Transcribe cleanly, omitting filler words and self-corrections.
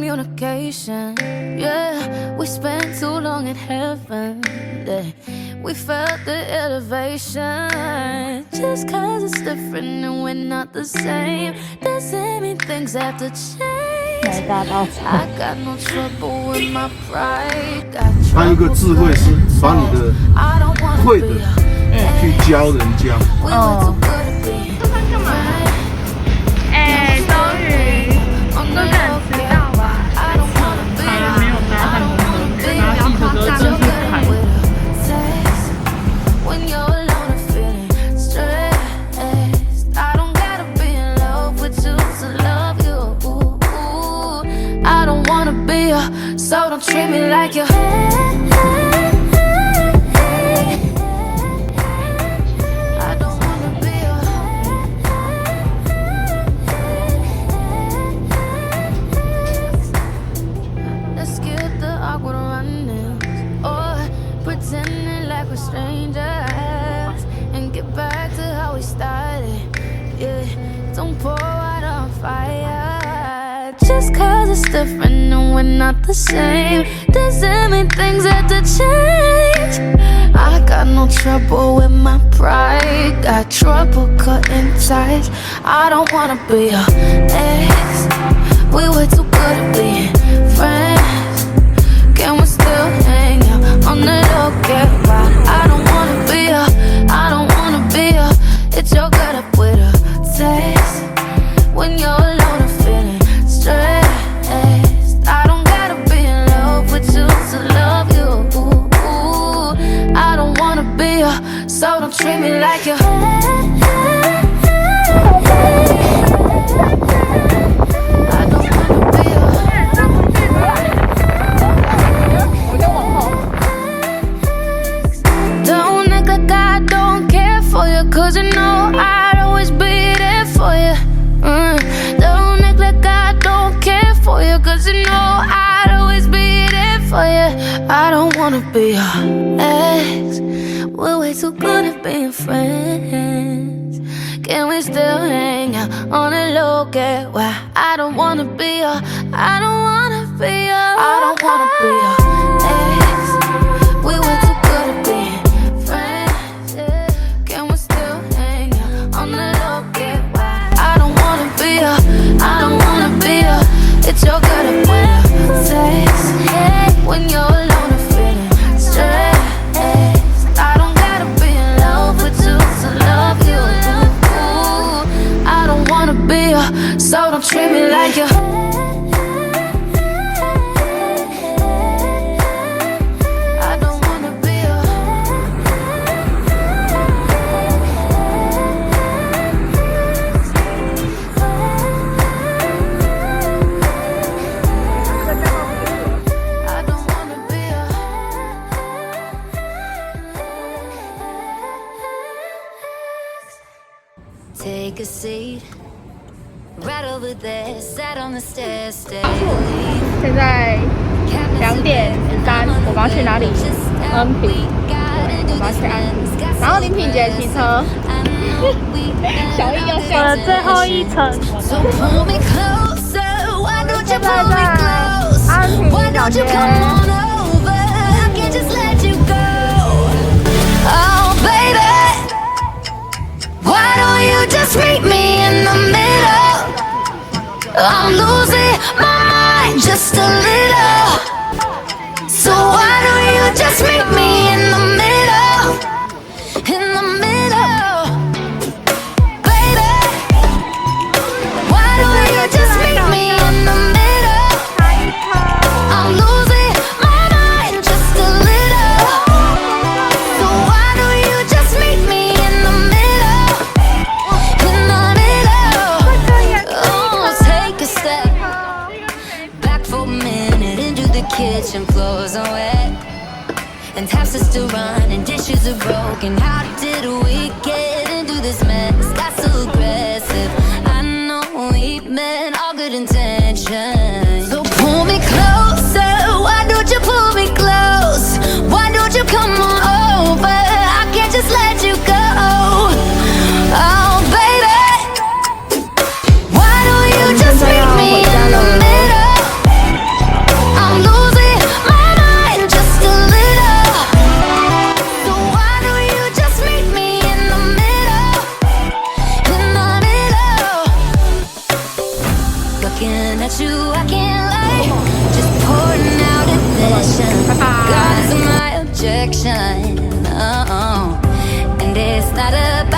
communication. Yeah, we spent too long in heaven. Yeah, we felt the elevation. Just cause it's different and we're not the same doesn't mean things have to change. I got no trouble with my pride. 他有一个智慧是把你的会的去教人家。哦。哎，终于都敢迟到吧？没有搭上公车，然后汽车都继续开。I don't wanna be a, so don't treat me like you. I don't wanna be a. Let's skip the awkward runnings or pretending like we're strangers and get back to how we started. Yeah, don't pour out on fire. Just cause it's different and we're not the same doesn't mean things have to change. I got no trouble with my pride, got trouble cutting ties. I don't wanna be your ex, we were too good at being friends. Can we still hang out on the low? Get why I don't wanna be your, I don't wanna be your. It's your gut up with a taste when you're alone and feeling stressed. I don't gotta be in love with you to love you. I don't wanna be you, so don't treat me like you. I don't wanna be you. Don't act like I don't care for you, cause you know I'd always be there for you. Don't act like I don't care for you, cause you know I'd always be there for you. I don't wanna be your ex, we're way too good at being friends. Can we still hang out on the low? Get why I don't wanna be your, I don't wanna be your, I don't wanna be your ex. We were too good at being friends. Yeah. Can we still hang out on the low? Get why I don't wanna be your, I don't wanna be your. It's your gut up with a taste when you're alone and feeling stressed. I don't gotta be in love with you to love you. I don't wanna be you, so don't treat me like you. I don't wanna be you. I don't wanna be you. Take a seat right over there, sat on the stairs, stay. 现在2:13，我们要去哪里？恩平。对，我们要去安平。然后林品杰骑车，小印要下了最后一层。现在在安平小街。Why don't you just meet me in the middle? I'm losing my mind just a little. So why don't you just meet me in the middle? In the middle, baby. Why don't you just meet me in the middle? I'm losing my mind just a little. So why don't you just meet me in the middle? In the middle. Oh, take a step back for a minute into the kitchen. Floors are wet and taps are still running, dishes are broken. How did we get into this mess? Got so aggressive. I know we meant all good intentions. So pull me closer. Why don't you pull me close? Why don't you come on over? I can't just let you go. Oh, baby. Why don't you just meet me in the middle? definition. 拜拜。 God is my objection. Oh, and it's not a